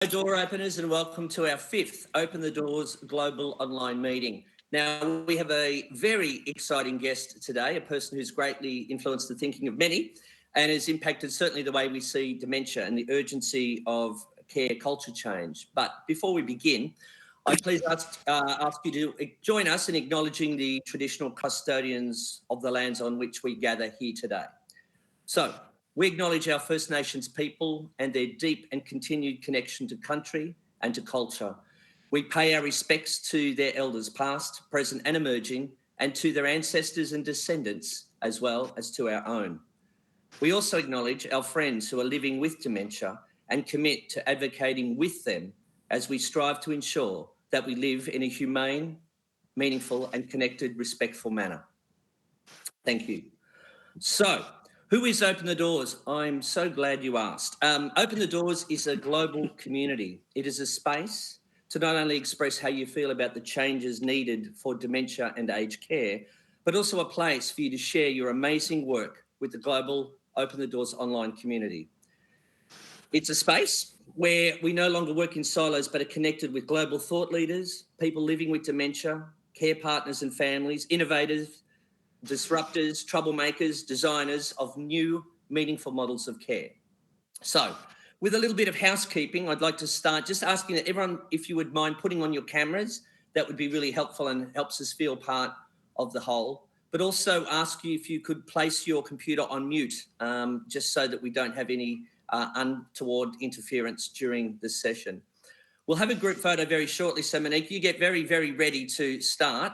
Door openers, and welcome to our fifth Open the Doors global online meeting. Now, we have a very exciting guest today, a person who's greatly influenced the thinking of many and has impacted certainly the way we see dementia and the urgency of care culture change. But before we begin, I please ask you to join us in acknowledging the traditional custodians of the lands on which we gather here today. So, we acknowledge our First Nations people and their deep and continued connection to country and to culture. We pay our respects to their elders past, present and emerging, and to their ancestors and descendants, as well as to our own. We also acknowledge our friends who are living with dementia and commit to advocating with them as we strive to ensure that we live in a humane, meaningful and connected, respectful manner. Thank you. So, who is Open the Doors? I'm so glad you asked. Open the Doors is a global community. It is a space to not only express how you feel about the changes needed for dementia and aged care, but also a place for you to share your amazing work with the global Open the Doors online community. It's a space where we no longer work in silos, but are connected with global thought leaders, people living with dementia, care partners and families, innovators, disruptors, troublemakers, designers of new, meaningful models of care. So, with a little bit of housekeeping, I'd like to start just asking that everyone, if you would mind putting on your cameras, that would be really helpful and helps us feel part of the whole. But also ask you if you could place your computer on mute, just so that we don't have any untoward interference during this session. We'll have a group photo very shortly, so Monique, you get very, very ready to start.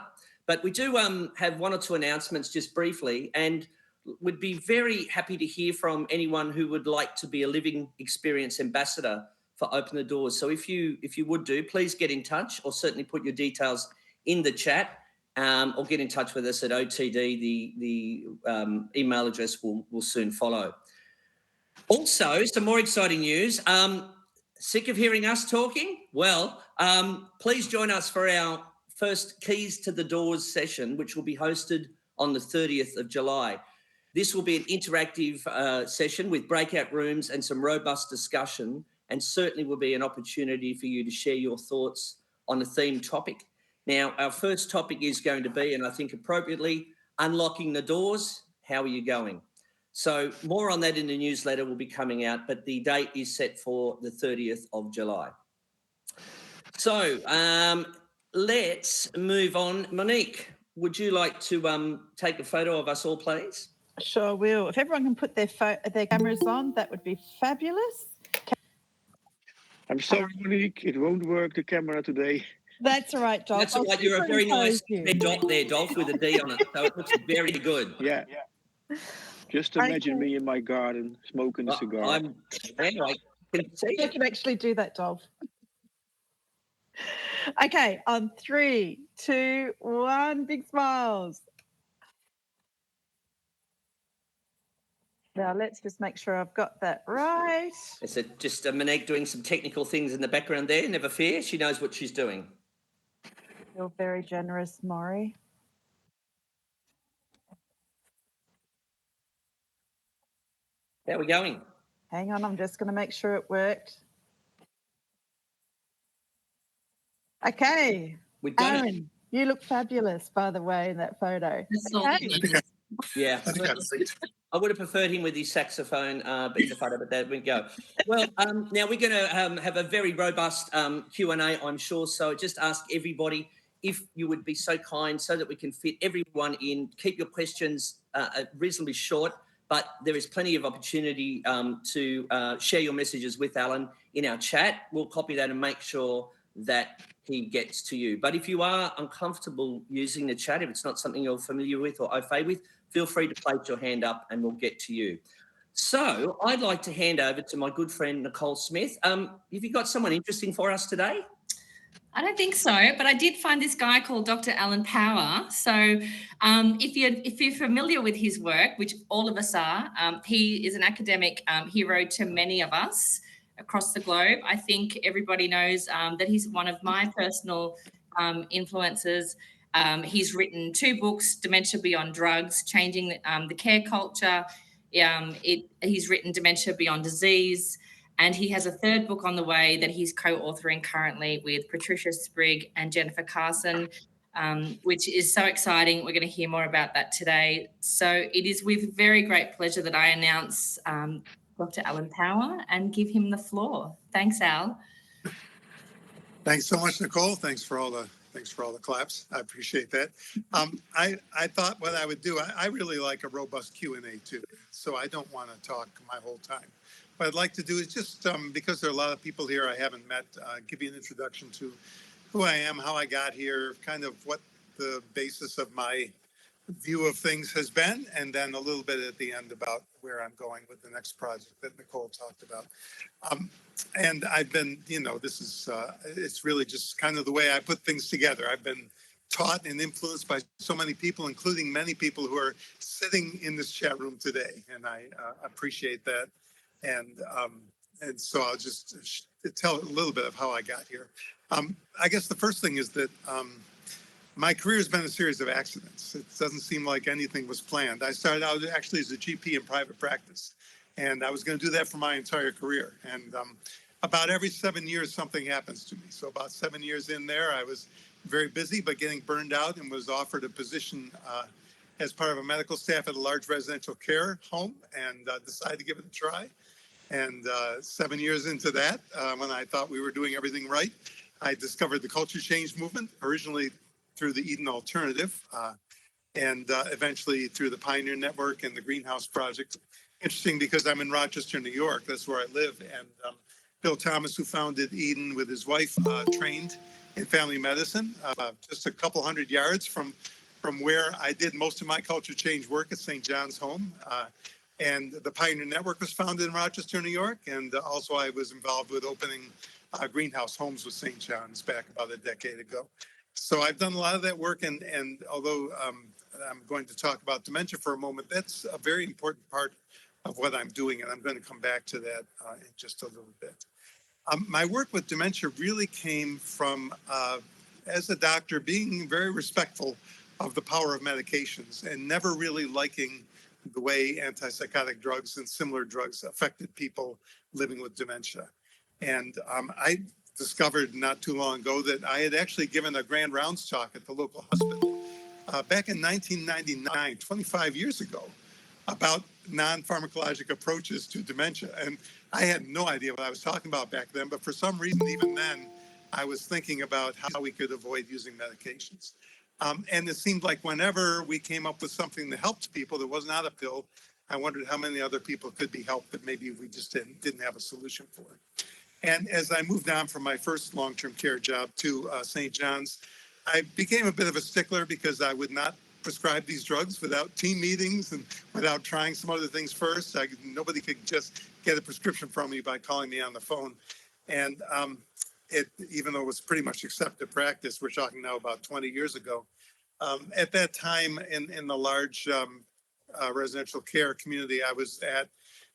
But we do have one or two announcements just briefly, and would be very happy to hear from anyone who would like to be a living experience ambassador for Open the Doors. So if you would do, please get in touch, or certainly put your details in the chat, or get in touch with us at OTD. The email address will soon follow. Also, some more exciting news. Sick of hearing us talking? Well, please join us for our first Keys to the Doors session, which will be hosted on the 30th of July. This will be an interactive session with breakout rooms and some robust discussion, and certainly will be an opportunity for you to share your thoughts on a themed topic. Now, our first topic is going to be, and I think appropriately, unlocking the doors. How are you going? So more on that in the newsletter will be coming out, but the date is set for the 30th of July. So, let's move on. Monique, would you like to take a photo of us all, please? Sure will. If everyone can put their cameras on, that would be fabulous. I'm sorry, Monique, it won't work, the camera today. That's all right, Dolph. That's all right. You're a very nice dot there, Dolph, with a D on it, so it looks very good. Yeah. Just imagine me in my garden smoking a cigar. I can see You can actually do that, Dolph. Okay, on 3, 2, 1, big smiles. Now let's just make sure I've got that right. Is it just Monique doing some technical things in the background there? Never fear, she knows what she's doing. You're very generous, Maury. How are we going? Hang on, I'm just going to make sure it worked. Okay. We've done Aaron, you look fabulous, by the way, in that photo. Okay. Yeah. I would have preferred him with his saxophone in the photo, but there we go. Well, now we're going to have a very robust Q&A, I'm sure. So just ask everybody if you would be so kind so that we can fit everyone in. Keep your questions reasonably short, but there is plenty of opportunity to share your messages with Alan in our chat. We'll copy that and make sure that he gets to you. But if you are uncomfortable using the chat, if it's not something you're familiar with or au fait with, feel free to place your hand up and we'll get to you. So I'd like to hand over to my good friend, Nicole Smith. Have you got someone interesting for us today? I don't think so, but I did find this guy called Dr. Alan Power. So if you're familiar with his work, which all of us are, he is an academic hero to many of us across the globe. I think everybody knows that he's one of my personal influences. He's written 2 books, Dementia Beyond Drugs, Changing the Care Culture. He's written Dementia Beyond Disease. And he has a third book on the way that he's co-authoring currently with Patricia Sprigg and Jennifer Carson, which is so exciting. We're going to hear more about that today. So it is with very great pleasure that I announce Dr. Alan Power and give him the floor. Thanks, Al. Thanks so much, Nicole. Thanks for all the claps. I appreciate that. I thought what I would do. I really like a robust Q&A too, so I don't want to talk my whole time. What I'd like to do is just because there are a lot of people here I haven't met, give you an introduction to who I am, how I got here, kind of what the basis of my view of things has been, and then a little bit at the end about where I'm going with the next project that Nicole talked about. And I've been, this is, it's really just kind of the way I put things together. I've been taught and influenced by so many people, including many people who are sitting in this chat room today, and I appreciate that. And so I'll just tell a little bit of how I got here. I guess the first thing is that my career has been a series of accidents. It doesn't seem like anything was planned. I started out actually as a GP in private practice, and I was going to do that for my entire career. And about every 7 years, something happens to me. So about 7 years in there, I was very busy, but getting burned out, and was offered a position as part of a medical staff at a large residential care home, and decided to give it a try. And 7 years into that, when I thought we were doing everything right, I discovered the culture change movement, originally through the Eden Alternative, and eventually through the Pioneer Network and the Greenhouse Project. Interesting because I'm in Rochester, New York. That's where I live. And Bill Thomas, who founded Eden with his wife, trained in family medicine, just a couple hundred yards from where I did most of my culture change work at St. John's Home. And the Pioneer Network was founded in Rochester, New York. And also I was involved with opening Greenhouse Homes with St. John's back about a decade ago. So I've done a lot of that work, and although I'm going to talk about dementia for a moment, that's a very important part of what I'm doing, and I'm going to come back to that in just a little bit. My work with dementia really came from, as a doctor, being very respectful of the power of medications and never really liking the way antipsychotic drugs and similar drugs affected people living with dementia. And I discovered not too long ago that I had actually given a grand rounds talk at the local hospital back in 1999, 25 years ago, about non-pharmacologic approaches to dementia. And I had no idea what I was talking about back then, but for some reason, even then, I was thinking about how we could avoid using medications. And it seemed like whenever we came up with something that helped people that was not a pill, I wondered how many other people could be helped that maybe we just didn't have a solution for it. And as I moved on from my first long-term care job to St. John's, I became a bit of a stickler because I would not prescribe these drugs without team meetings and without trying some other things first. Nobody could just get a prescription from me by calling me on the phone. And even though it was pretty much accepted practice, we're talking now about 20 years ago. At that time in the large residential care community I was at,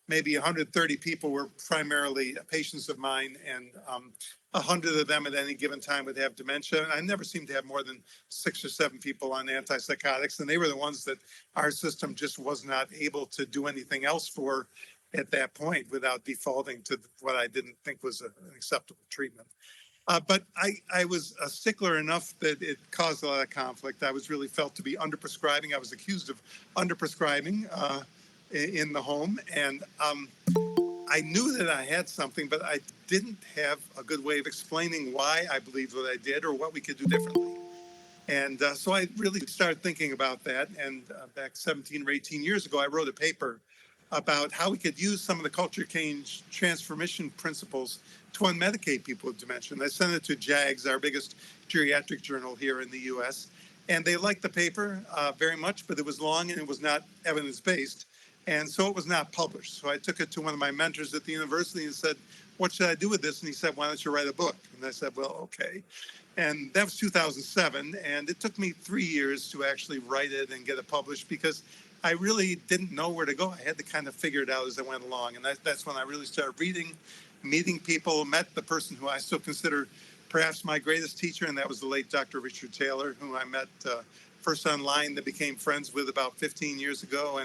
maybe 130 people were primarily patients of mine, and 100 of them at any given time would have dementia. And I never seemed to have more than 6 or 7 people on antipsychotics, and they were the ones that our system just was not able to do anything else for at that point without defaulting to what I didn't think was an acceptable treatment. But I was a stickler enough that it caused a lot of conflict. I was really felt to be underprescribing. I was accused of underprescribing in the home, and I knew that I had something, but I didn't have a good way of explaining why I believed what I did or what we could do differently. And so I really started thinking about that. And back 17 or 18 years ago, I wrote a paper about how we could use some of the culture change transformation principles to unmedicate people with dementia. And I sent it to JAGS, our biggest geriatric journal here in the US. And they liked the paper very much, but it was long and it was not evidence-based. And so it was not published. So I took it to one of my mentors at the university and said, what should I do with this? And he said, why don't you write a book? And I said, well, okay. And that was 2007. And it took me 3 years to actually write it and get it published because I really didn't know where to go. I had to kind of figure it out as I went along. And that's when I really started reading, meeting people, met the person who I still consider perhaps my greatest teacher. And that was the late Dr. Richard Taylor, who I met first online, that became friends with about 15 years ago.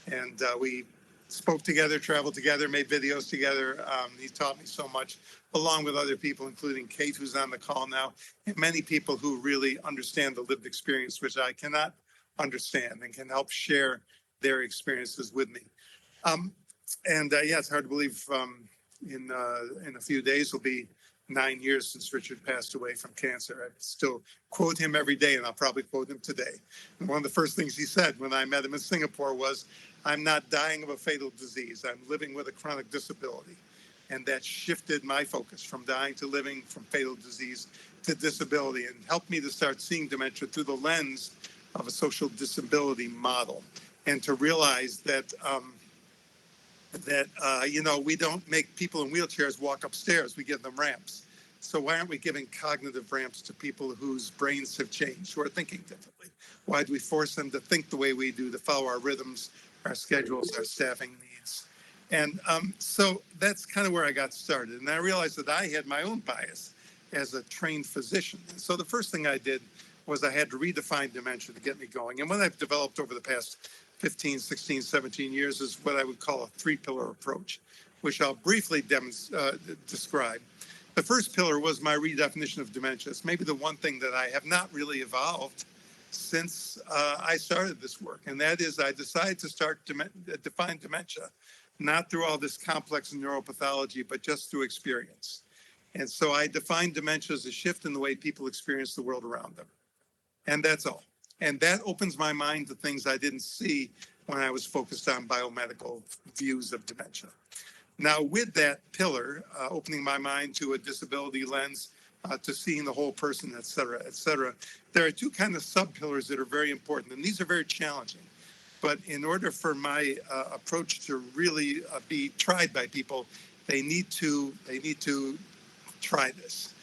And we spoke together, traveled together, made videos together. He taught me so much, along with other people, including Kate, who's on the call now, and many people who really understand the lived experience, which I cannot understand, and can help share their experiences with me. Yeah, it's hard to believe in a few days will be 9 years since Richard passed away from cancer. I still quote him every day, and I'll probably quote him today. And one of the first things he said when I met him in Singapore was, "I'm not dying of a fatal disease. I'm living with a chronic disability." And that shifted my focus from dying to living, from fatal disease to disability, and helped me to start seeing dementia through the lens of a social disability model, and to realize that we don't make people in wheelchairs walk upstairs, we give them ramps. So why aren't we giving cognitive ramps to people whose brains have changed, who are thinking differently? Why do we force them to think the way we do, to follow our rhythms, our schedules, our staffing needs? And so that's kind of where I got started. And I realized that I had my own bias as a trained physician. And so the first thing I did was I had to redefine dementia to get me going. And what I've developed over the past 15, 16, 17 years is what I would call a three-pillar approach, which I'll briefly describe. The first pillar was my redefinition of dementia. It's maybe the one thing that I have not really evolved since I started this work, and that is I decided to start define dementia, not through all this complex neuropathology, but just through experience. And so I defined dementia as a shift in the way people experience the world around them. And that's all. And that opens my mind to things I didn't see when I was focused on biomedical views of dementia. Now, with that pillar, opening my mind to a disability lens, to seeing the whole person, et cetera, there are two kind of sub-pillars that are very important, and these are very challenging. But in order for my approach to really be tried by people, they need to try this.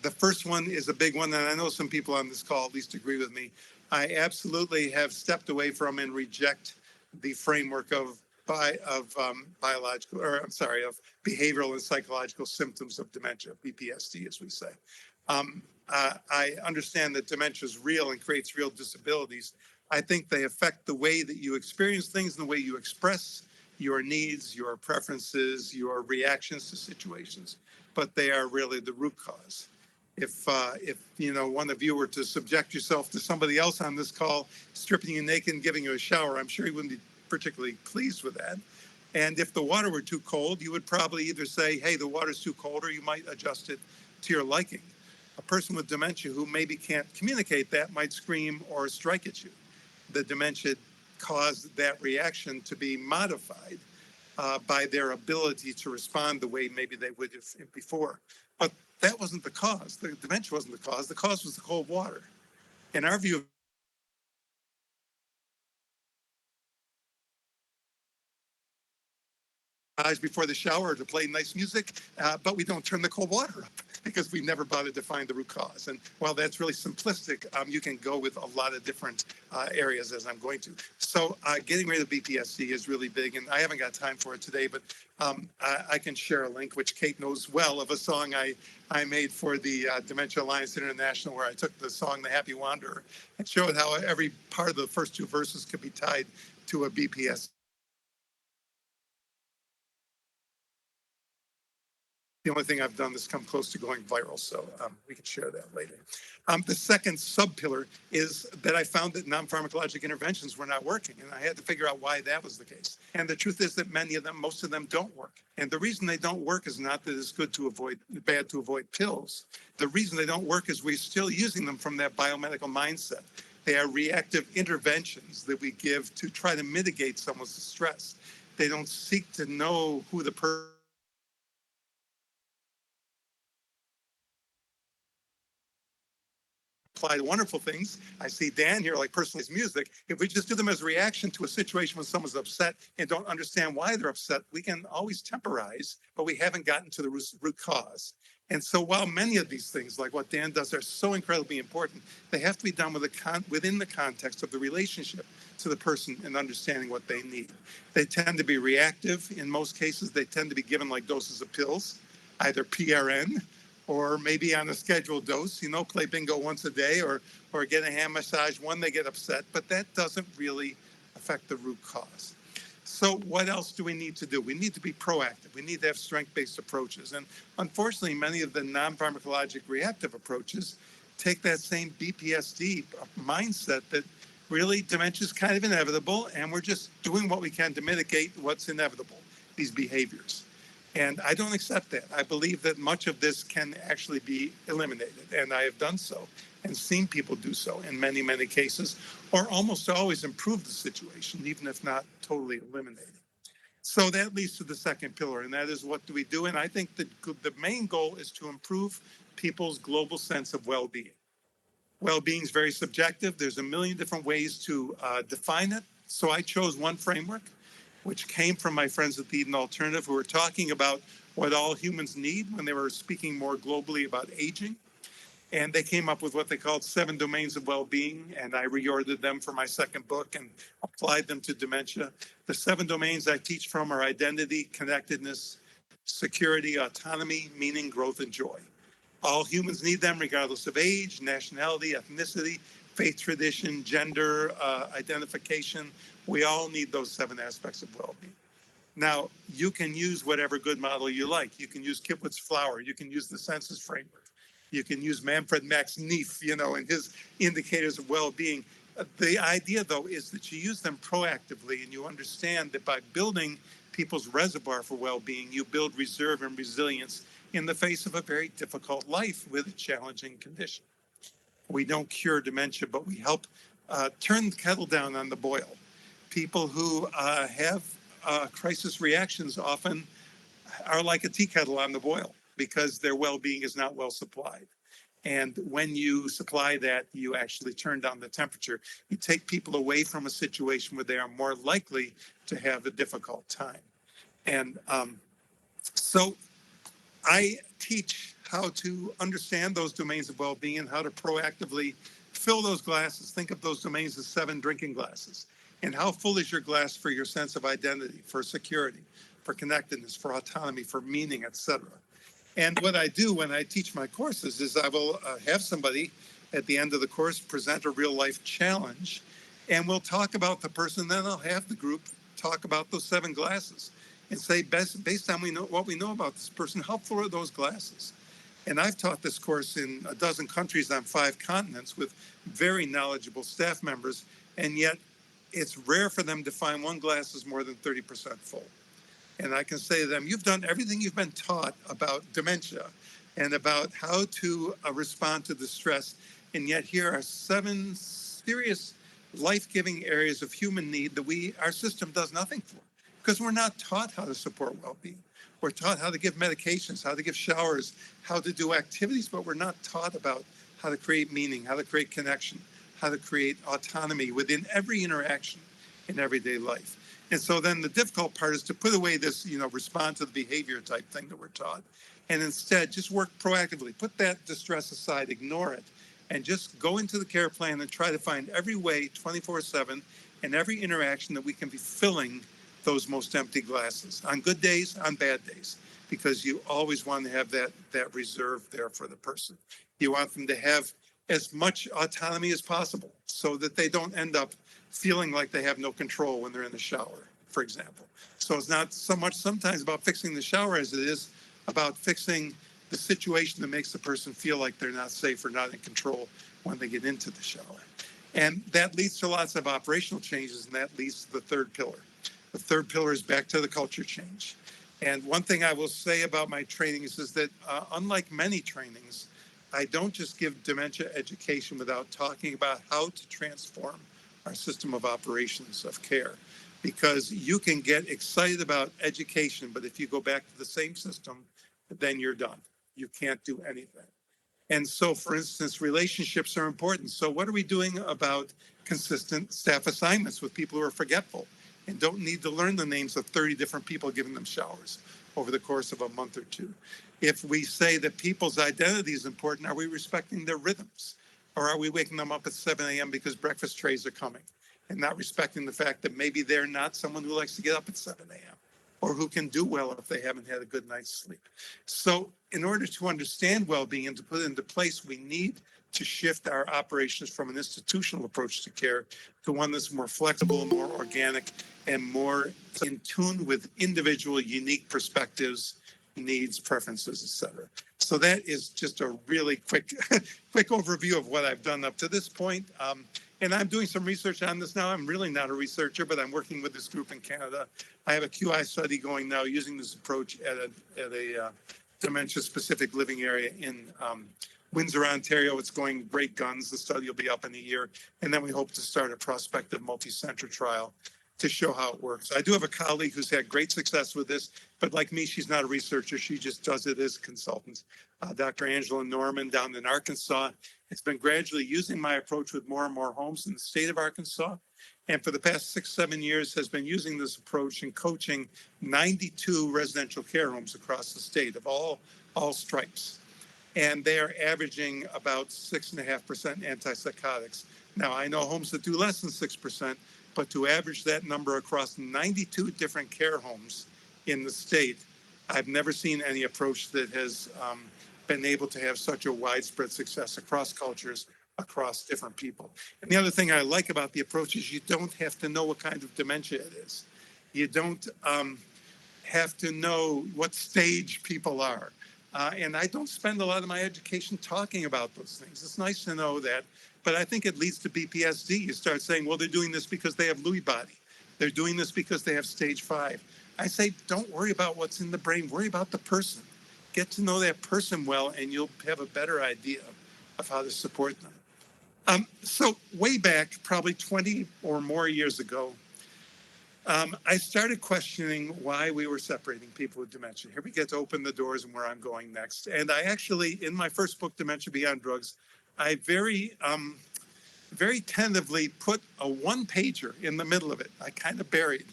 The first one is a big one, and I know some people on this call at least agree with me. I absolutely have stepped away from and reject the framework of behavioral and psychological symptoms of dementia, BPSD, as we say. I understand that dementia is real and creates real disabilities. I think they affect the way that you experience things and the way you express your needs, your preferences, your reactions to situations, but they are really the root cause. If one of you were to subject yourself to somebody else on this call, stripping you naked and giving you a shower, I'm sure you wouldn't be particularly pleased with that. And if the water were too cold, you would probably either say, hey, the water's too cold, or you might adjust it to your liking. A person with dementia who maybe can't communicate that might scream or strike at you. The dementia caused that reaction to be modified by their ability to respond the way maybe they would have before. But that wasn't the cause. The dementia wasn't the cause. The cause was the cold water. In our view before the shower to play nice music, but we don't turn the cold water up because we never bothered to find the root cause. And while that's really simplistic, you can go with a lot of different areas, as I'm going to. So getting rid of BPSD is really big, and I haven't got time for it today, but I can share a link, which Kate knows well, of a song I made for the Dementia Alliance International, where I took the song The Happy Wanderer and showed how every part of the first two verses could be tied to a BPSD. The only thing I've done that's come close to going viral, so we can share that later. The second sub-pillar is that I found that non-pharmacologic interventions were not working, and I had to figure out why that was the case. And the truth is that most of them don't work. And the reason they don't work is not that it's bad to avoid pills. The reason they don't work is we're still using them from that biomedical mindset. They are reactive interventions that we give to try to mitigate someone's distress. They don't seek to know who the person apply to wonderful things. I see Dan here, like personalized music. If we just do them as a reaction to a situation when someone's upset and don't understand why they're upset, we can always temporize, but we haven't gotten to the root cause. And so while many of these things, like what Dan does, are so incredibly important, they have to be done within the context of the relationship to the person and understanding what they need. They tend to be reactive. In most cases, they tend to be given like doses of pills, either PRN, or maybe on a scheduled dose, play bingo once a day or get a hand massage when they get upset, but that doesn't really affect the root cause. So what else do we need to do? We need to be proactive. We need to have strength-based approaches. And unfortunately, many of the non-pharmacologic reactive approaches take that same BPSD mindset that really dementia is kind of inevitable, and we're just doing what we can to mitigate what's inevitable, these behaviors. And I don't accept that. I believe that much of this can actually be eliminated, and I have done so and seen people do so in many, many cases, or almost always improve the situation, even if not totally eliminated. So that leads to the second pillar, and that is, what do we do? And I think that the main goal is to improve people's global sense of well-being. Well-being is very subjective. There's a million different ways to define it. So I chose one framework, which came from my friends at the Eden Alternative, who were talking about what all humans need when they were speaking more globally about aging. And they came up with what they called 7 domains of well-being, and I reordered them for my second book and applied them to dementia. The 7 domains I teach from are identity, connectedness, security, autonomy, meaning, growth, and joy. All humans need them regardless of age, nationality, ethnicity, faith, tradition, gender, identification. We all need those 7 aspects of well-being. Now, you can use whatever good model you like. You can use Kipwood's flower. You can use the census framework. You can use Manfred Max Neef, and his indicators of well-being. The idea, though, is that you use them proactively, and you understand that by building people's reservoir for well-being, you build reserve and resilience in the face of a very difficult life with a challenging condition. We don't cure dementia, but we help turn the kettle down on the boil. People who have crisis reactions often are like a tea kettle on the boil because their well-being is not well supplied. And when you supply that, you actually turn down the temperature. You take people away from a situation where they are more likely to have a difficult time. And so I teach how to understand those domains of well-being and how to proactively fill those glasses. Think of those domains as 7 drinking glasses. And how full is your glass for your sense of identity, for security, for connectedness, for autonomy, for meaning, etc. And what I do when I teach my courses is I will have somebody at the end of the course present a real life challenge, and we'll talk about the person. Then I'll have the group talk about those 7 glasses and say, based on what we know about this person, how full are those glasses? And I've taught this course in a dozen countries on 5 continents with very knowledgeable staff members, and yet it's rare for them to find one glass is more than 30% full. And I can say to them, you've done everything you've been taught about dementia and about how to respond to the stress. And yet here are 7 serious life-giving areas of human need that our system does nothing for, because we're not taught how to support well-being. We're taught how to give medications, how to give showers, how to do activities, but we're not taught about how to create meaning, how to create connection, how to create autonomy within every interaction in everyday life. And so then the difficult part is to put away this, respond to the behavior type thing that we're taught, and instead just work proactively. Put that distress aside, ignore it, and just go into the care plan and try to find every way 24/7 and every interaction that we can be filling those most empty glasses on good days, on bad days, because you always want to have that reserve there for the person. You want them to have as much autonomy as possible so that they don't end up feeling like they have no control when they're in the shower, for example. So it's not so much sometimes about fixing the shower as it is about fixing the situation that makes the person feel like they're not safe or not in control when they get into the shower. And that leads to lots of operational changes, and that leads to the 3rd pillar. The 3rd pillar is back to the culture change. And one thing I will say about my trainings is that unlike many trainings, I don't just give dementia education without talking about how to transform our system of operations of care, because you can get excited about education, but if you go back to the same system, then you're done. You can't do anything. And so, for instance, relationships are important. So what are we doing about consistent staff assignments with people who are forgetful and don't need to learn the names of 30 different people giving them showers over the course of a month or 2? If we say that people's identity is important, are we respecting their rhythms? Or are we waking them up at 7 a.m. because breakfast trays are coming and not respecting the fact that maybe they're not someone who likes to get up at 7 a.m.? or who can do well if they haven't had a good night's sleep. So in order to understand well-being and to put it into place, we need to shift our operations from an institutional approach to care to one that's more flexible, more organic, and more in tune with individual, unique perspectives, needs, preferences, etc. So that is just a really quick overview of what I've done up to this point. And I'm doing some research on this now. I'm really not a researcher, but I'm working with this group in Canada. I have a QI study going now using this approach at a dementia-specific living area in Windsor, Ontario. It's going great guns. The study will be up in a year. And then we hope to start a prospective multi-center trial to show how it works. I do have a colleague who's had great success with this, but like me, she's not a researcher. She just does it as a consultant. Dr. Angela Norman down in Arkansas has been gradually using my approach with more and more homes in the state of Arkansas. And for the past 6-7 years has been using this approach and coaching 92 residential care homes across the state of all stripes. And they are averaging about 6.5% antipsychotics. Now, I know homes that do less than 6%, but to average that number across 92 different care homes in the state, I've never seen any approach that has been able to have such a widespread success across cultures, across different people. And the other thing I like about the approach is you don't have to know what kind of dementia it is. You don't have to know what stage people are. And I don't spend a lot of my education talking about those things. It's nice to know that, but I think it leads to BPSD. You start saying, well, they're doing this because they have Lewy body. They're doing this because they have stage 5. I say, don't worry about what's in the brain. Worry about the person. Get to know that person well, and you'll have a better idea of how to support them. So way back, probably 20 or more years ago, I started questioning why we were separating people with dementia. Here we get to open the doors and where I'm going next. And I actually, in my first book, Dementia Beyond Drugs, I very tentatively put a one-pager in the middle of it. I kind of buried,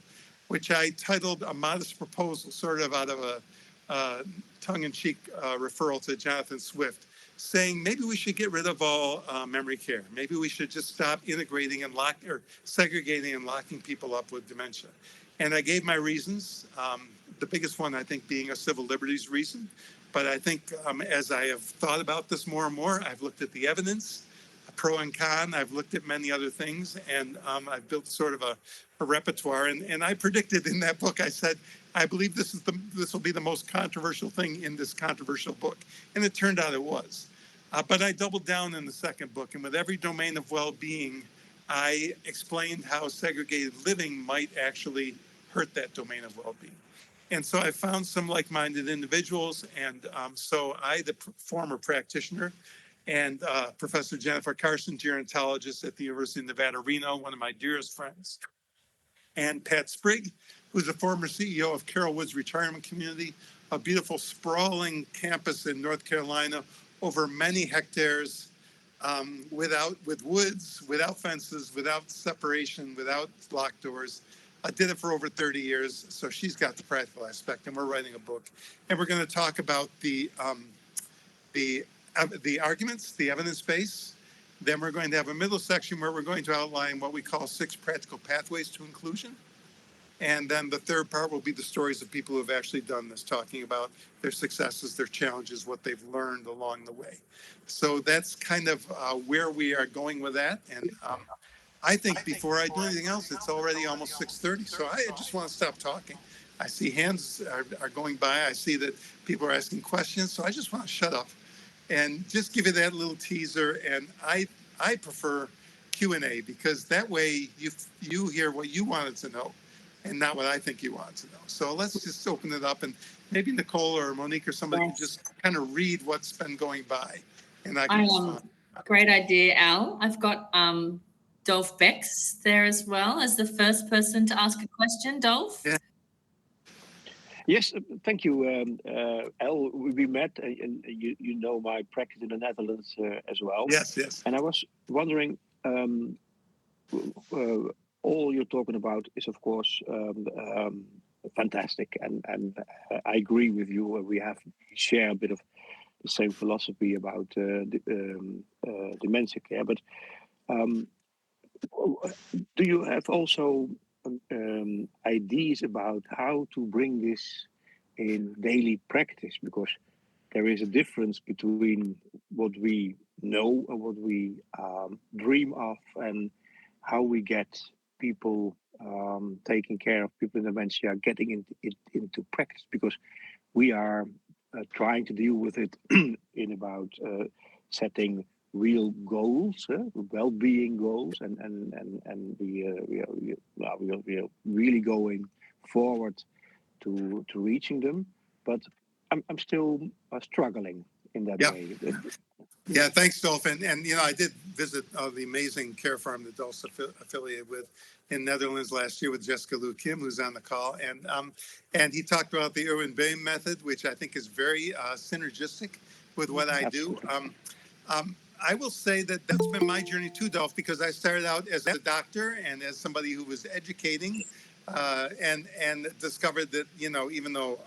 which I titled A Modest Proposal, sort of out of a tongue-in-cheek referral to Jonathan Swift, saying maybe we should get rid of all memory care. Maybe we should just stop integrating and segregating and locking people up with dementia. And I gave my reasons, the biggest one I think being a civil liberties reason. But I think as I have thought about this more and more, I've looked at the evidence, pro and con. I've looked at many other things, and I've built sort of a repertoire. And I predicted in that book, I said, I believe this will be the most controversial thing in this controversial book. And it turned out it was. But I doubled down in the second book. And with every domain of well-being, I explained how segregated living might actually hurt that domain of well-being. And so I found some like-minded individuals. And so I, the former practitioner, and Professor Jennifer Carson, gerontologist at the University of Nevada, Reno, one of my dearest friends, and Pat Sprigg, who's a former CEO of Carroll Woods Retirement Community, a beautiful sprawling campus in North Carolina over many hectares, with woods, without fences, without separation, without locked doors. I did it for over 30 years, so she's got the practical aspect, and we're writing a book. And we're going to talk about the arguments, the evidence base. Then we're going to have a middle section where we're going to outline what we call 6 practical pathways to inclusion. And then the third part will be the stories of people who have actually done this, talking about their successes, their challenges, what they've learned along the way. So that's kind of where we are going with that. And I think before I do anything else, it's already almost 6:30. So I just want to stop talking. I see hands are going by. I see that people are asking questions. So I just want to shut up and just give you that little teaser. And I prefer Q&A because that way you hear what you wanted to know and not what I think you want to know. So let's just open it up, and maybe Nicole or Monique or somebody can just kind of read what's been going by. And I can great idea, Al. I've got Dolph Becks there as well as the first person to ask a question. Dolph? Yeah. Yes, thank you, Al. We met, and you know my practice in the Netherlands as well. Yes, yes. And I was wondering, all you're talking about is, of course, fantastic, and I agree with you. We share a bit of the same philosophy about dementia care. But do you have also ideas about how to bring this in daily practice, because there is a difference between what we know and what we dream of, and how we get people taking care of people in dementia getting into practice, because we are trying to deal with it in about setting real goals, well-being goals, and we are really going forward to reaching them. But I'm still struggling in that way. Yeah, thanks, Dolph. And I did visit the amazing care farm that Dolph's affiliated with in Netherlands last year with Jessica Lou Kim, who's on the call. And he talked about the Irwin Bain method, which I think is very synergistic with what I do. I will say that that's been my journey too, Dolph, because I started out as a doctor and as somebody who was educating, and discovered that even though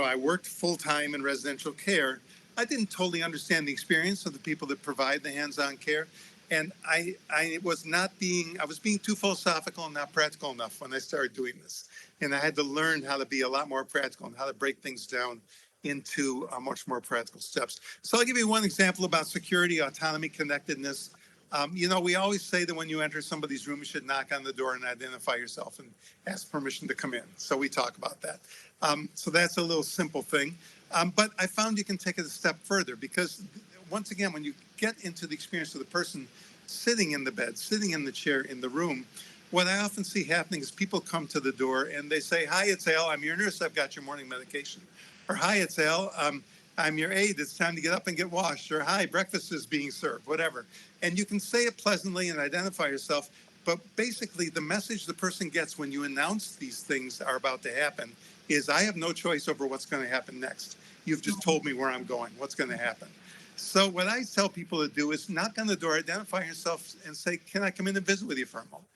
I worked full time in residential care, I didn't totally understand the experience of the people that provide the hands-on care, and I was being too philosophical and not practical enough when I started doing this, and I had to learn how to be a lot more practical and how to break things down into much more practical steps. So I'll give you one example about security, autonomy, connectedness. We always say that when you enter somebody's room, you should knock on the door and identify yourself and ask permission to come in. So we talk about that. So that's a little simple thing. But I found you can take it a step further, because once again, when you get into the experience of the person sitting in the bed, sitting in the chair, in the room, what I often see happening is people come to the door and they say, "Hi, it's Al. I'm your nurse. I've got your morning medication." Or, "Hi, it's Al. I'm your aide. It's time to get up and get washed." Or, "Hi, breakfast is being served," whatever. And you can say it pleasantly and identify yourself. But basically, the message the person gets when you announce these things are about to happen is, I have no choice over what's going to happen next. You've just told me where I'm going, what's going to happen. So what I tell people to do is knock on the door, identify yourself, and say, "Can I come in and visit with you for a moment?"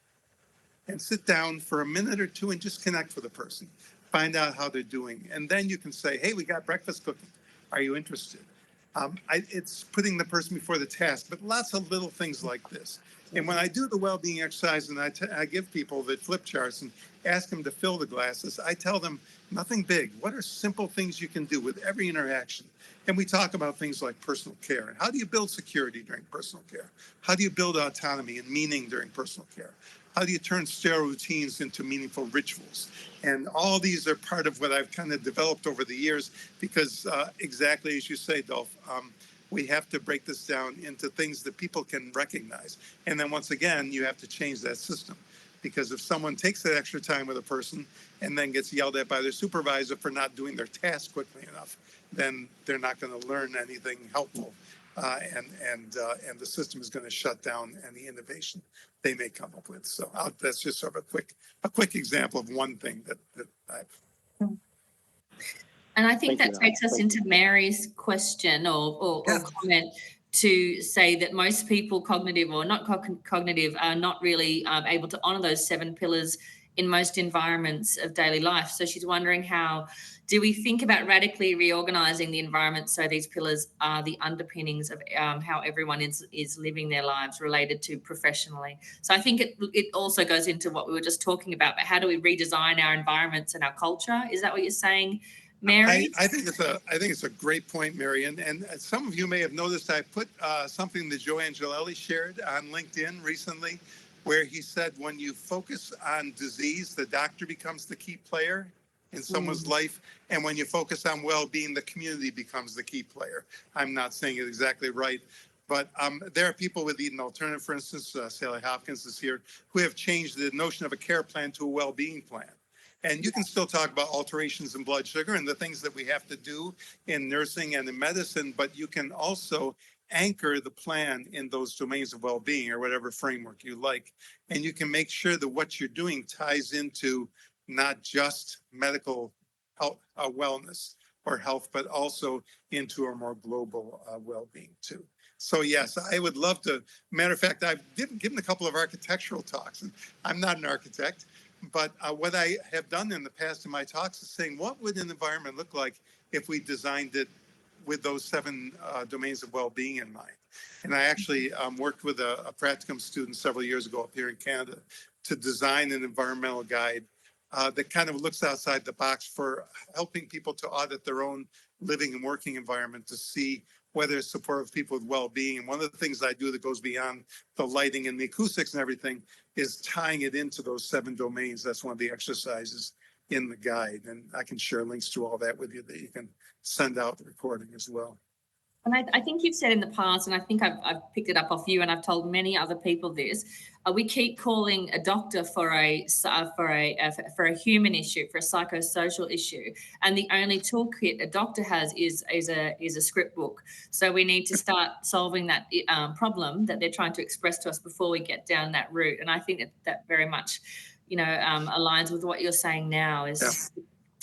And sit down for a minute or two and just connect with the person. Find out how they're doing. And then you can say, "Hey, we got breakfast cooking. Are you interested?" It's putting the person before the task, but lots of little things like this. And when I do the well-being exercise and I give people the flip charts and ask them to fill the glasses, I tell them nothing big. What are simple things you can do with every interaction? And we talk about things like personal care. And how do you build security during personal care? How do you build autonomy and meaning during personal care? How do you turn sterile routines into meaningful rituals? And all these are part of what I've kind of developed over the years, because exactly as you say, Dolph, we have to break this down into things that people can recognize. And then once again, you have to change that system. Because if someone takes that extra time with a person and then gets yelled at by their supervisor for not doing their task quickly enough, then they're not going to learn anything helpful. And the system is going to shut down any innovation they may come up with. So that's just sort of a quick example of one thing that I've. And I think that takes us into Mary's question or comment, to say that most people, cognitive or not cognitive, are not really able to honor those 7 pillars in most environments of daily life. So she's wondering, how do we think about radically reorganizing the environment so these pillars are the underpinnings of how everyone is living their lives related to professionally? So I think it also goes into what we were just talking about, but how do we redesign our environments and our culture? Is that what you're saying, Mary? I think it's a great point, Mary. And some of you may have noticed I put something that Joe Angelelli shared on LinkedIn recently, where he said, when you focus on disease, the doctor becomes the key player in someone's life. And when you focus on well-being, the community becomes the key player. I'm not saying it exactly right, but there are people with Eden Alternative, for instance, Sally Hopkins is here, who have changed the notion of a care plan to a well-being plan. And you can still talk about alterations in blood sugar and the things that we have to do in nursing and in medicine, but you can also anchor the plan in those domains of well-being or whatever framework you like. And you can make sure that what you're doing ties into not just medical health, wellness or health, but also into a more global well-being too. So yes, I would love to. Matter of fact, I've given a couple of architectural talks, and I'm not an architect. But what I have done in the past in my talks is saying, what would an environment look like if we designed it with those 7 domains of well-being in mind? And I actually worked with a practicum student several years ago up here in Canada to design an environmental guide that kind of looks outside the box for helping people to audit their own living and working environment to see whether it's supportive of people with well-being. And one of the things I do that goes beyond the lighting and the acoustics and everything is tying it into those 7 domains. That's one of the exercises in the guide. And I can share links to all that with you that you can send out the recording as well. And I think you've said in the past, and I think I've picked it up off you, and I've told many other people this. We keep calling a doctor for a human issue, for a psychosocial issue, and the only toolkit a doctor has is a script book. So we need to start solving that problem that they're trying to express to us before we get down that route. And I think that very much, aligns with what you're saying now. Is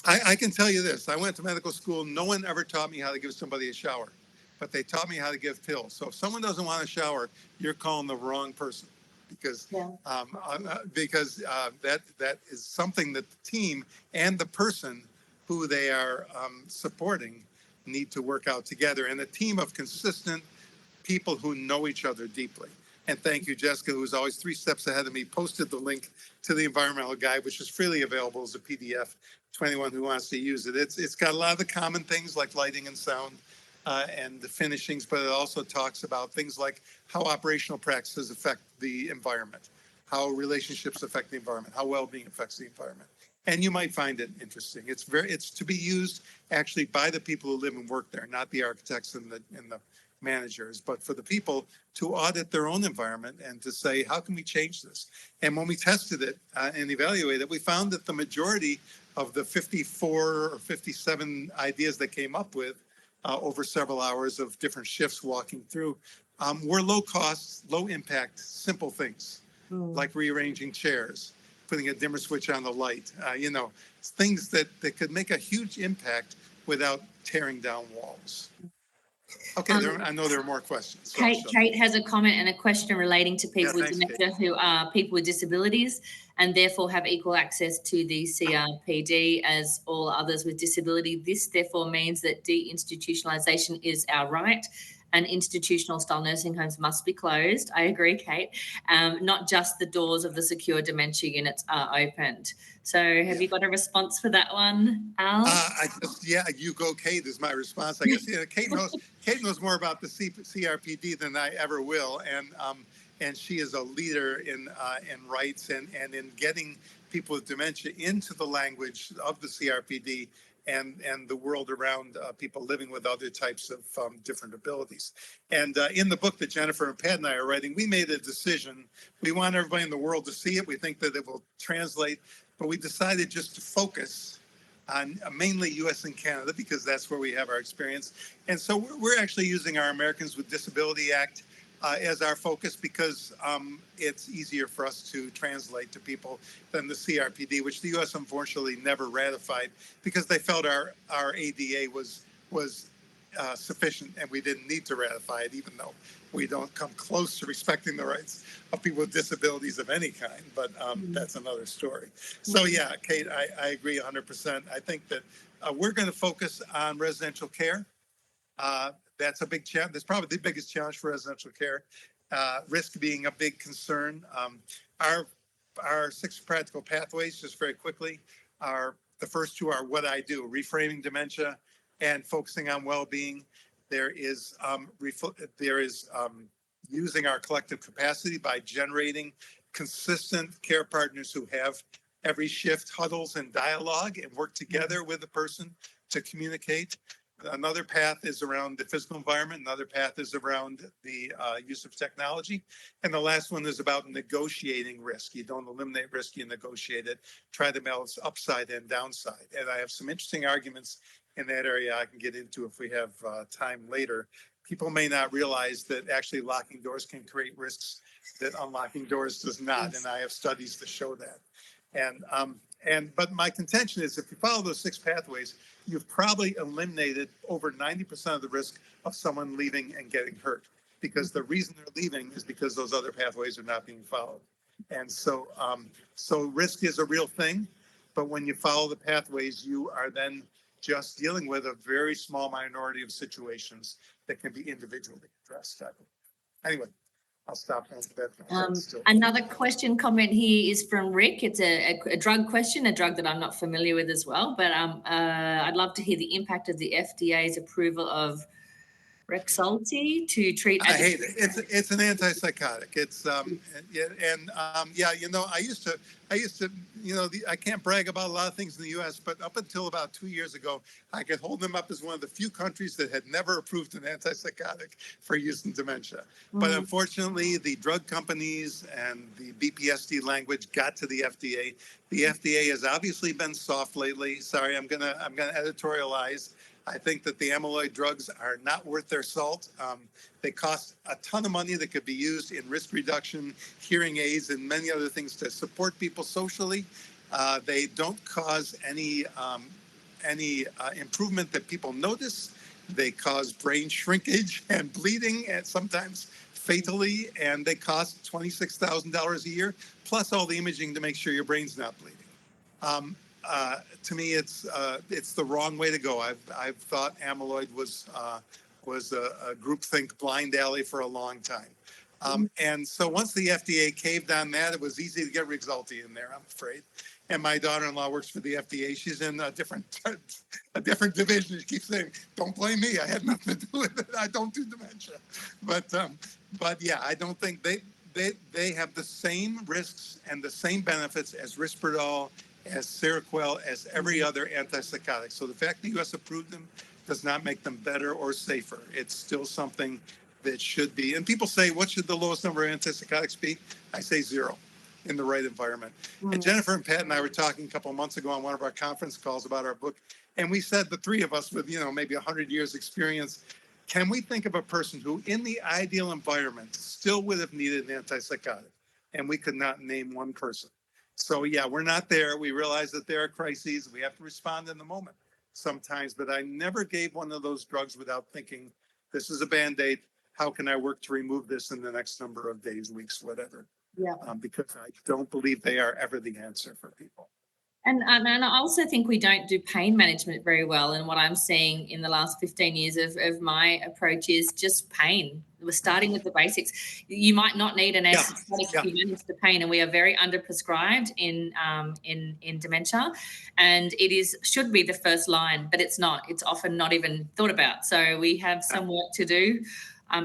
I can tell you this: I went to medical school. No one ever taught me how to give somebody a shower, but they taught me how to give pills. So if someone doesn't want a shower, you're calling the wrong person, because that is something that the team and the person who they are supporting need to work out together, and a team of consistent people who know each other deeply. And thank you, Jessica, who's always 3 steps ahead of me, posted the link to the environmental guide, which is freely available as a PDF to anyone who wants to use it. It's got a lot of the common things like lighting and sound and the finishings, but it also talks about things like how operational practices affect the environment, how relationships affect the environment, how well-being affects the environment. And you might find it interesting. It's to be used actually by the people who live and work there, not the architects and the managers, but for the people to audit their own environment and to say, how can we change this? And when we tested it and evaluated it, we found that the majority of the 54 or 57 ideas that came up with over several hours of different shifts walking through were low cost, low impact, simple things like rearranging chairs, putting a dimmer switch on the light, things that could make a huge impact without tearing down walls. Okay, I know there are more questions. So Kate has a comment and a question relating to people with dementia who are people with disabilities and therefore have equal access to the CRPD as all others with disability. This therefore means that deinstitutionalisation is our right, and institutional style nursing homes must be closed. I agree, Kate. Not just the doors of the secure dementia units are opened. So have you got a response for that one, Al? You go, Kate, is my response. I guess Kate knows more about the CRPD than I ever will, and she is a leader in rights and in getting people with dementia into the language of the CRPD and the world around people living with other types of different abilities. And in the book that Jennifer and Pat and I are writing, we made a decision. We want everybody in the world to see it. We think that it will translate, but we decided just to focus on mainly US and Canada because that's where we have our experience. And so we're actually using our Americans with Disability Act as our focus because it's easier for us to translate to people than the CRPD, which the U.S. unfortunately never ratified because they felt our ADA was sufficient and we didn't need to ratify it, even though we don't come close to respecting the rights of people with disabilities of any kind. But that's another story. So yeah, Kate, I agree 100%. I think that we're going to focus on residential care. That's a big challenge. That's probably the biggest challenge for residential care. Risk being a big concern. Our 6 practical pathways, just very quickly, the first 2 are what I do: reframing dementia and focusing on well-being. There is using our collective capacity by generating consistent care partners who have every shift huddles and dialogue and work together with the person to communicate. Another path is around the physical environment. Another path is around the use of technology. And the last one is about negotiating risk. You don't eliminate risk, you negotiate it. Try to balance upside and downside. And I have some interesting arguments in that area I can get into if we have time later. People may not realize that actually locking doors can create risks that unlocking doors does not. And I have studies to show that. But my contention is if you follow those 6 pathways, you've probably eliminated over 90% of the risk of someone leaving and getting hurt, because the reason they're leaving is because those other pathways are not being followed. And so risk is a real thing, but when you follow the pathways, you are then just dealing with a very small minority of situations that can be individually addressed. Anyway, I'll stop answering that. Still. Another comment here is from Rick. It's a drug question, a drug that I'm not familiar with as well, but I'd love to hear the impact of the FDA's approval of Rexulti to treat. I hate it. It's an antipsychotic. It's yeah, I used to, I can't brag about a lot of things in the U.S., but up until about 2 years ago, I could hold them up as one of the few countries that had never approved an antipsychotic for use in dementia. But unfortunately, the drug companies and the BPSD language got to the FDA. The FDA has obviously been soft lately. Sorry, I'm gonna editorialize. I think that the amyloid drugs are not worth their salt. They cost a ton of money that could be used in risk reduction, hearing aids, and many other things to support people socially. They don't cause any improvement that people notice. They cause brain shrinkage and bleeding, and sometimes fatally, and they cost $26,000 a year, plus all the imaging to make sure your brain's not bleeding. To me, it's the wrong way to go. I've thought amyloid was a groupthink blind alley for a long time. And so once the FDA caved on that, it was easy to get Rexulti in there, I'm afraid. And my daughter-in-law works for the FDA. She's in a different division. She keeps saying, "Don't blame me. I had nothing to do with it. I don't do dementia." But yeah, I don't think they have the same risks and the same benefits as Risperdal, as Seroquel, as every other antipsychotic. So the fact the U.S. approved them does not make them better or safer. It's still something that should be. And people say, what should the lowest number of antipsychotics be? I say 0 in the right environment. And Jennifer and Pat and I were talking a couple of months ago on one of our conference calls about our book. And we said, the three of us with, maybe 100 years experience, can we think of a person who in the ideal environment still would have needed an antipsychotic? And we could not name one person. So yeah, we're not there. We realize that there are crises. We have to respond in the moment sometimes, but I never gave one of those drugs without thinking, this is a Band-Aid. How can I work to remove this in the next number of days, weeks, whatever? Yeah. Because I don't believe they are ever the answer for people. And I also think we don't do pain management very well. And what I'm seeing in the last 15 years of my approach is just pain. We're starting with the basics. You might not need an antipsychotic to manage the pain, and we are very underprescribed in dementia. And it should be the first line, but it's not. It's often not even thought about. So we have some work to do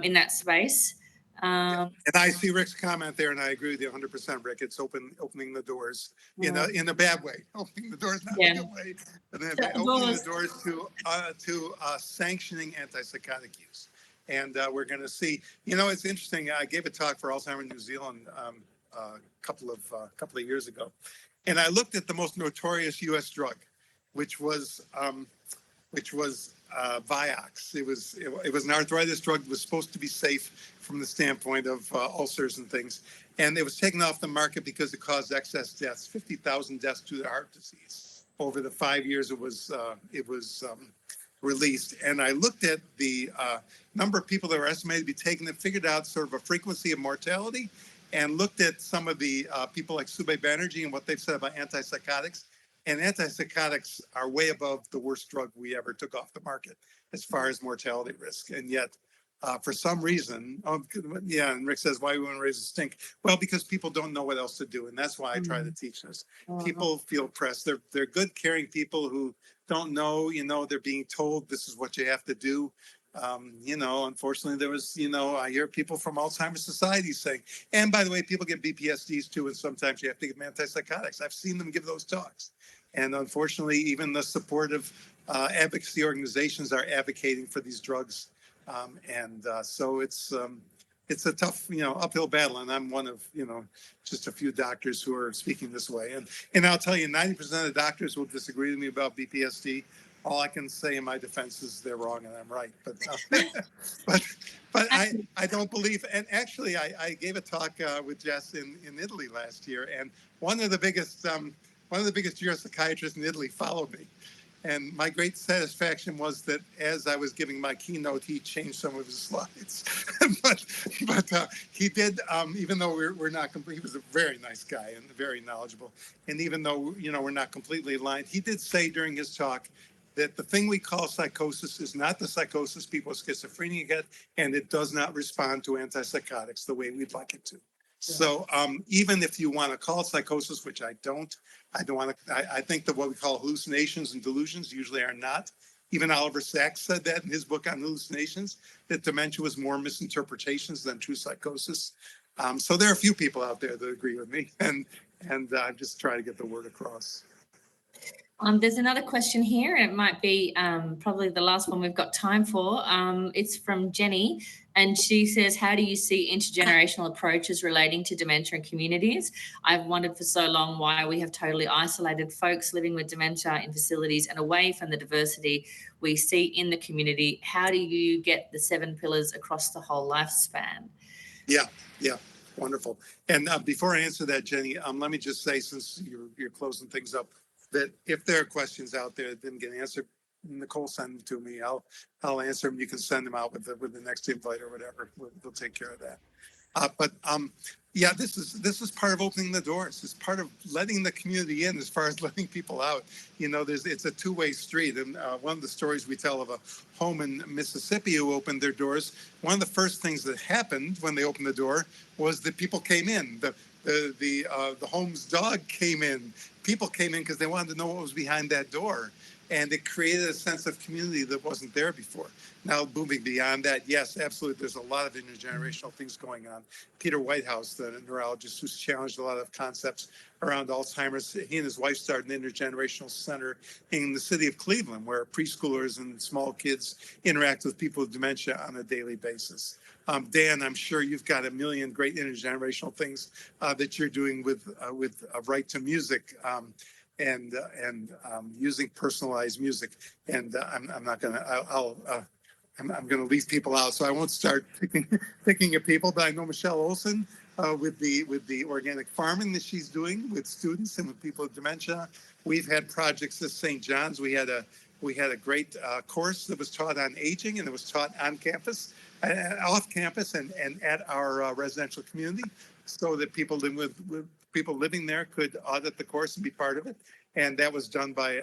in that space. And I see Rick's comment there, and I agree with you 100%, Rick. It's opening the doors in a bad way. Opening the doors, not in a good way, but opening the doors to sanctioning antipsychotic use. And we're going to see. It's interesting. I gave a talk for Alzheimer's New Zealand a couple of years ago, and I looked at the most notorious U.S. drug, which was Vioxx. It was an arthritis drug that was supposed to be safe from the standpoint of ulcers and things, and it was taken off the market because it caused excess deaths, 50,000 deaths due to heart disease over the 5 years it was released. And I looked at the number of people that were estimated to be taking it, figured out sort of a frequency of mortality, and looked at some of the people like Subhae Banerjee and what they've said about antipsychotics. And antipsychotics are way above the worst drug we ever took off the market as far as mortality risk. And yet, for some reason, and Rick says, why we want to raise the stink? Well, because people don't know what else to do. And that's why I try to teach this. People feel pressed. They're good, caring people who don't know, they're being told this is what you have to do. Unfortunately, there was, I hear people from Alzheimer's Society saying, and by the way, people get BPSDs too, and sometimes you have to give them antipsychotics. I've seen them give those talks. And unfortunately, even the supportive advocacy organizations are advocating for these drugs. So it's a tough, uphill battle. And I'm one of, just a few doctors who are speaking this way. And I'll tell you, 90% of the doctors will disagree with me about BPSD. All I can say in my defense is they're wrong and I'm right. But I don't believe. And actually, I gave a talk with Jess in Italy last year, and one of the biggest neuropsychiatrists in Italy followed me. And my great satisfaction was that as I was giving my keynote, he changed some of his slides. but he did, even though we're not complete, he was a very nice guy and very knowledgeable. And even though, we're not completely aligned, he did say during his talk, that the thing we call psychosis is not the psychosis people with schizophrenia get, and it does not respond to antipsychotics the way we'd like it to. So even if you want to call it psychosis, which I don't want to, I think that what we call hallucinations and delusions usually are not. Even Oliver Sacks said that in his book on hallucinations, that dementia was more misinterpretations than true psychosis. So there are a few people out there that agree with me, and I'm just trying to get the word across. There's another question here. It might be probably the last one we've got time for. It's from Jenny, and she says, how do you see intergenerational approaches relating to dementia in communities? I've wondered for so long why we have totally isolated folks living with dementia in facilities and away from the diversity we see in the community. How do you get the 7 pillars across the whole lifespan? Yeah, wonderful. And before I answer that, Jenny, let me just say, since you're closing things up, that if there are questions out there that didn't get answered, Nicole, send them to me. I'll answer them. You can send them out with the next invite or whatever. We'll take care of that. But yeah, this is part of opening the doors. It's part of letting the community in as far as letting people out. You know, it's a two-way street. And one of the stories we tell of a home in Mississippi who opened their doors, one of the first things that happened when they opened the door was that people came in. The home's dog came in. People came in because they wanted to know what was behind that door. And it created a sense of community that wasn't there before. Now, moving beyond that, yes, absolutely, there's a lot of intergenerational things going on. Peter Whitehouse, the neurologist who's challenged a lot of concepts around Alzheimer's, he and his wife started an intergenerational center in the city of Cleveland, where preschoolers and small kids interact with people with dementia on a daily basis. Dan, I'm sure you've got a million great intergenerational things that you're doing with Right to Music. And using personalized music, and I'm not gonna. I'm gonna leave people out, so I won't start picking at people. But I know Michelle Olson with the organic farming that she's doing with students and with people with dementia. We've had projects at St. John's. We had a great course that was taught on aging, and it was taught on campus, off campus, and at our residential community, so that people living with people living there could audit the course and be part of it. And that was done by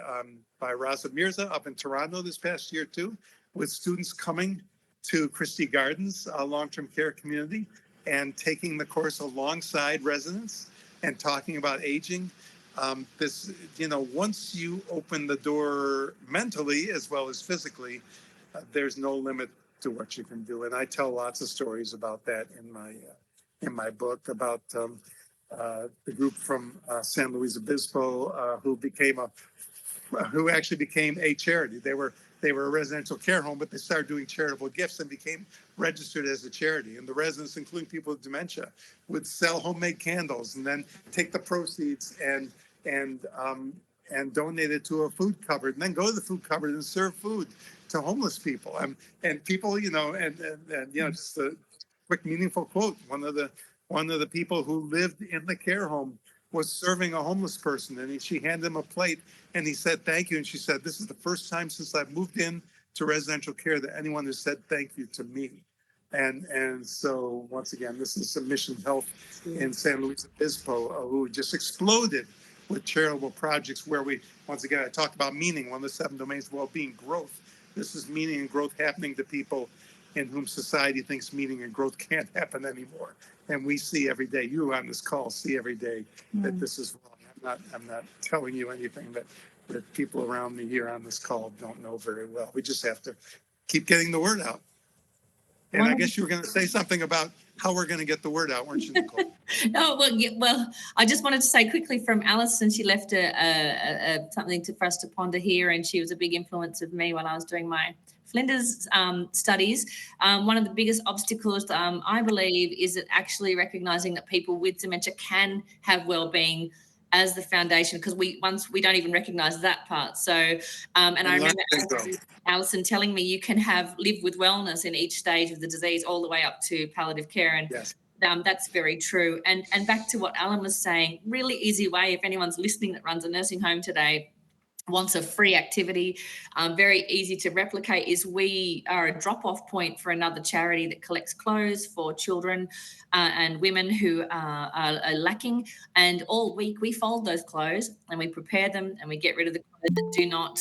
Raza Mirza up in Toronto this past year too, with students coming to Christie Gardens, a long-term care community, and taking the course alongside residents and talking about aging. Once you open the door mentally as well as physically, there's no limit to what you can do. And I tell lots of stories about that in my book about the group from San Luis Obispo who actually became a charity. They were a residential care home, but they started doing charitable gifts and became registered as a charity. And the residents, including people with dementia, would sell homemade candles and then take the proceeds and donate it to a food cupboard, and then go to the food cupboard and serve food to homeless people. And people, just a quick meaningful quote. One of the people who lived in the care home was serving a homeless person, and she handed him a plate, and he said, "Thank you." And she said, "This is the first time since I've moved in to residential care that anyone has said thank you to me." And so once again, this is Mission Health in San Luis Obispo, who just exploded with charitable projects where once again, I talked about meaning, one of the 7 domains of well-being, growth. This is meaning and growth happening to people in whom society thinks meaning and growth can't happen anymore. And we see every day, you on this call see every day that this is wrong. I'm not telling you anything that people around me here on this call don't know very well. We just have to keep getting the word out. And I guess you were going to say something about how we're going to get the word out, weren't you, Nicole? Well, I just wanted to say quickly from Alison, she left something for us to ponder here, and she was a big influence of me when I was doing my Flinders studies. One of the biggest obstacles, I believe, is actually recognizing that people with dementia can have well-being as the foundation, because we don't even recognize that part. So, and I remember Alison telling me you can live with wellness in each stage of the disease, all the way up to palliative care. And yes. That's very true. And back to what Alan was saying, really easy way, if anyone's listening that runs a nursing home today, wants a free activity, very easy to replicate, is we are a drop-off point for another charity that collects clothes for children and women who are lacking. And all week we fold those clothes and we prepare them and we get rid of the clothes that do not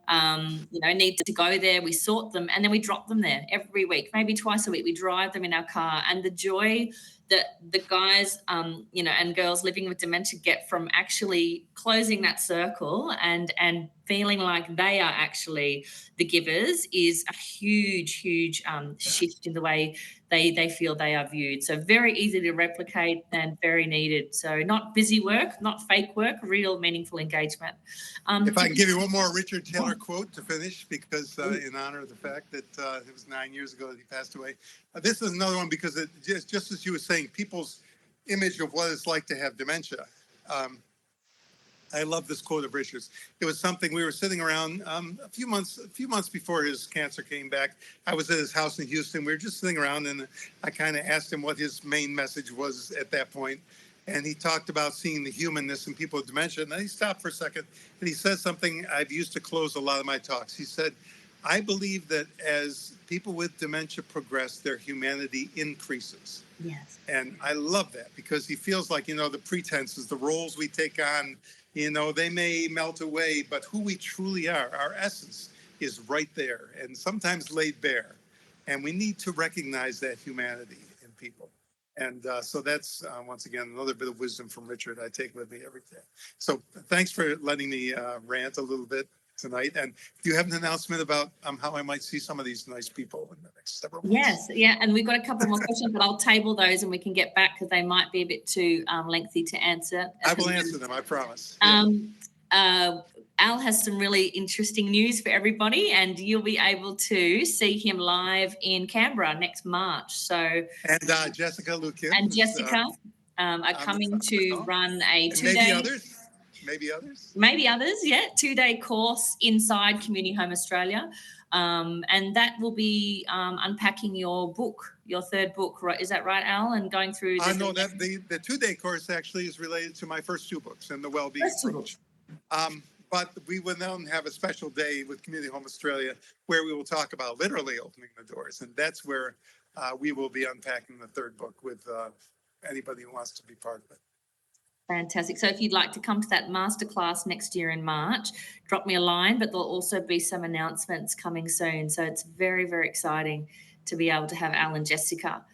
need to go there. We sort them and then we drop them there every week, maybe twice a week. We drive them in our car, and the joy that the guys, and girls living with dementia get from actually closing that circle and feeling like they are actually the givers is a huge shift in the way they feel they are viewed. So very easy to replicate and very needed. So not busy work, not fake work, real meaningful engagement. If I can give you one more Richard Taylor quote to finish, because in honor of the fact that it was 9 years ago that he passed away. This is another one because it just as you were saying, people's image of what it's like to have dementia. I love this quote of Richard's. It was something we were sitting around a few months before his cancer came back. I was at his house in Houston. We were just sitting around, and I kind of asked him what his main message was at that point. And he talked about seeing the humanness in people with dementia. And then he stopped for a second, and he said something I've used to close a lot of my talks. He said, I believe that as people with dementia progress, their humanity increases. Yes. And I love that because he feels like, the pretenses, the roles we take on, they may melt away, but who we truly are, our essence is right there and sometimes laid bare. And we need to recognize that humanity in people. And so that's, once again, another bit of wisdom from Richard I take with me every day. So thanks for letting me rant a little bit tonight. And do you have an announcement about how I might see some of these nice people in the next several months? Yes, yeah, and we've got a couple more questions, but I'll table those and we can get back because they might be a bit too lengthy to answer. I will answer them, I promise. Al has some really interesting news for everybody, and you'll be able to see him live in Canberra next March. So and Jessica Lukin and Jessica are coming to run a 2-day. Maybe others, yeah. 2-day course inside Community Home Australia. And that will be unpacking your book, your third book, right? Is that right, Al? And going through... No, the 2-day course actually is related to my first 2 books and the well-being approach. But we will then have a special day with Community Home Australia where we will talk about literally opening the doors. And that's where we will be unpacking the third book with anybody who wants to be part of it. Fantastic. So if you'd like to come to that masterclass next year in March, drop me a line, but there'll also be some announcements coming soon. So it's very, very exciting to be able to have Al and Jessica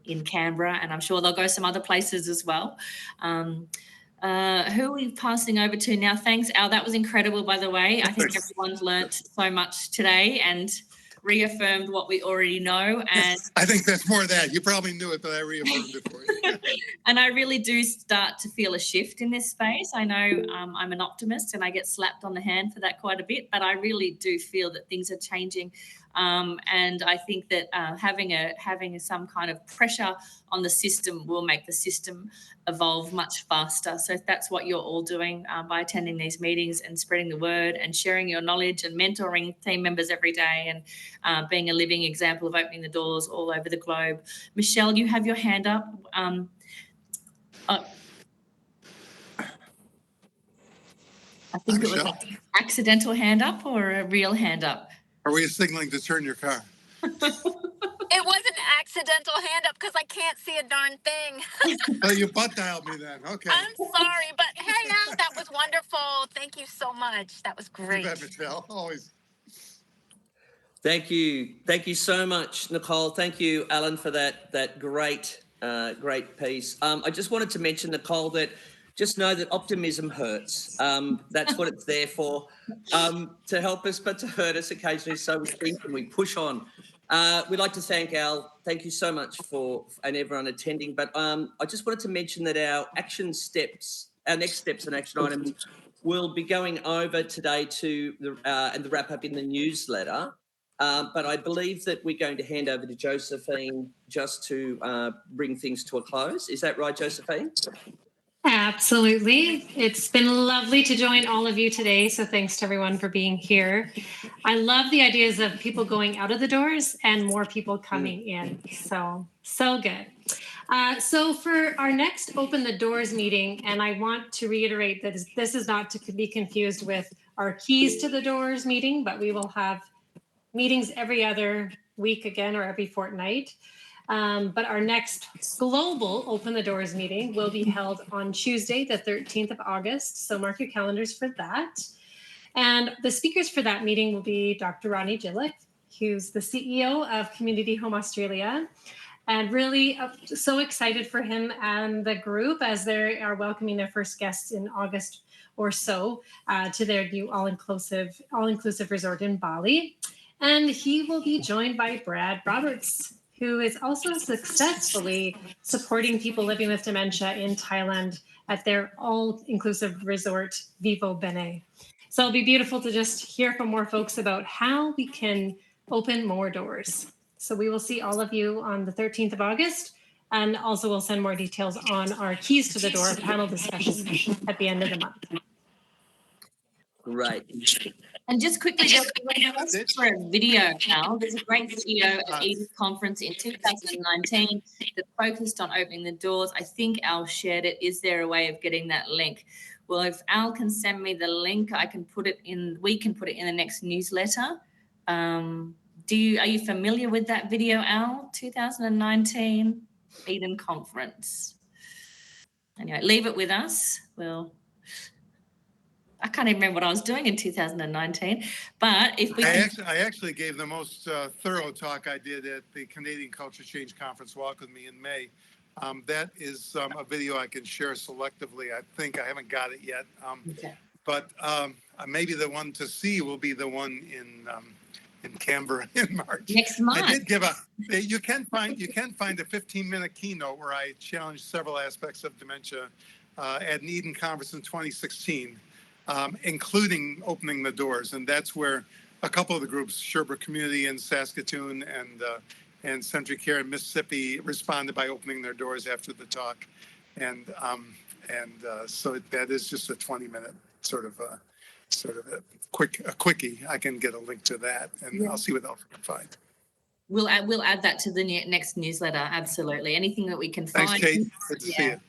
in Canberra, and I'm sure they'll go some other places as well. Who are we passing over to now? Thanks, Al. That was incredible, by the way. I think everyone's learnt so much today and reaffirmed what we already know. And I think that's more of that. You probably knew it, but I reaffirmed it for you. And I really do start to feel a shift in this space. I know I'm an optimist and I get slapped on the hand for that quite a bit, but I really do feel that things are changing. And I think that having some kind of pressure on the system will make the system evolve much faster. So if that's what you're all doing by attending these meetings and spreading the word and sharing your knowledge and mentoring team members every day and being a living example of opening the doors all over the globe. Michelle, you have your hand up. I think it was an accidental hand up or a real hand up. Are we signaling to turn your car? It was an accidental hand up because I can't see a darn thing. Oh, you butt dialed me then. Okay. I'm sorry, but hey, Al, that was wonderful. Thank you so much. That was great. You bet, Michelle. Always. Thank you. Thank you so much, Nicole. Thank you, Alan, for that great piece. I just wanted to mention, Nicole, that just know that optimism hurts. That's what it's there for, to help us, but to hurt us occasionally. So we think and we push on. We'd like to thank Al. Thank you so much and everyone attending. But I just wanted to mention that our next steps and action items will be going over today to the wrap up in the newsletter. But I believe that we're going to hand over to Josephine just to bring things to a close. Is that right, Josephine? Absolutely. It's been lovely to join all of you today. So thanks to everyone for being here. I love the ideas of people going out of the doors and more people coming in. So good. So for our next Open the Doors meeting, and I want to reiterate that this is not to be confused with our Keys to the Doors meeting, but we will have meetings every other week again or every fortnight. But our next global Open the Doors meeting will be held on Tuesday, the 13th of August. So mark your calendars for that. And the speakers for that meeting will be Dr. Ronnie Gillick, who's the CEO of Community Home Australia. And really so excited for him and the group as they are welcoming their first guests in August or so to their new all-inclusive resort in Bali. And he will be joined by Brad Roberts, who is also successfully supporting people living with dementia in Thailand at their all-inclusive resort, Vivo Bene. So it'll be beautiful to just hear from more folks about how we can open more doors. So we will see all of you on the 13th of August, and also we'll send more details on our Keys to the Door panel discussion at the end of the month. Great. And just quickly, there's a request for a video now. There's a great video at Eden Conference in 2019 that focused on opening the doors. I think Al shared it. Is there a way of getting that link? Well, if Al can send me the link, I can put it in. We can put it in the next newsletter. Are you familiar with that video, Al? 2019 Eden Conference. Anyway, leave it with us. I can't even remember what I was doing in 2019, but if we I actually gave the most thorough talk I did at the Canadian Culture Change Conference Walk with Me in May. That is a video I can share selectively. I think I haven't got it yet, but maybe the one to see will be the one in Canberra in March. Next month. I did give you can find a 15-minute keynote where I challenged several aspects of dementia at an Eden Conference in 2016. Including opening the doors, and that's where a couple of the groups, Sherbrooke Community in Saskatoon and Century Care in Mississippi, responded by opening their doors after the talk, and so that is just a 20-minute sort of a quickie. I can get a link to that, and I'll see what else I can find. We'll add that to the next newsletter. Absolutely, anything that we can find. Thanks, Kate. Good to see you.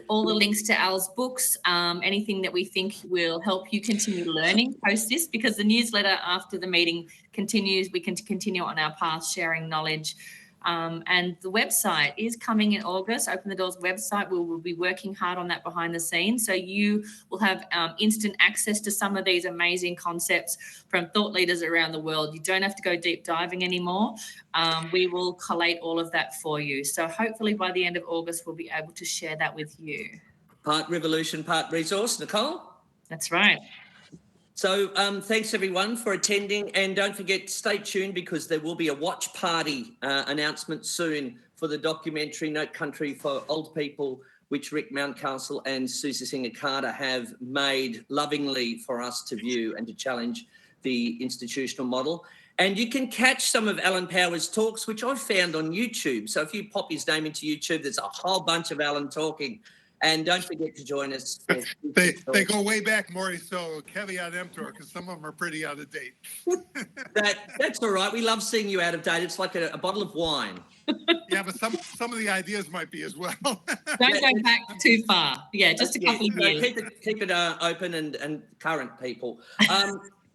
All the links to Al's books, anything that we think will help you continue learning post this, because the newsletter after the meeting continues. We can continue on our path, sharing knowledge. And the website is coming in August. Open the Doors website. We will be working hard on that behind the scenes. So you will have instant access to some of these amazing concepts from thought leaders around the world. You don't have to go deep diving anymore. We will collate all of that for you. So hopefully by the end of August, we'll be able to share that with you. Part revolution, part resource. Nicole? That's right. So thanks everyone for attending, and don't forget, stay tuned because there will be a watch party announcement soon for the documentary No Country for Old People, which Rick Mountcastle and Susie Singer-Carter have made lovingly for us to view and to challenge the institutional model. And you can catch some of Alan Power's talks, which I've found on YouTube. So if you pop his name into YouTube, there's a whole bunch of Alan talking. And don't forget to join us. They go way back, Maury, so caveat emptor, because some of them are pretty out of date. That's all right. We love seeing you out of date. It's like a bottle of wine. Yeah, but some of the ideas might be as well. Don't go back too far. Yeah, just a couple of years. Keep it open and current, people.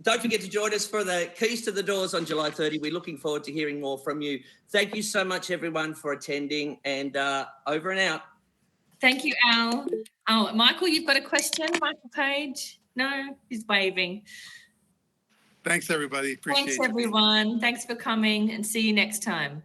Don't forget to join us for the Keys to the Doors on July 30. We're looking forward to hearing more from you. Thank you so much, everyone, for attending, and over and out. Thank you, Al. Oh, Michael, you've got a question? Michael Page? No, he's waving. Thanks, everybody. Appreciate it. Thanks, everyone. Thanks for coming, and see you next time.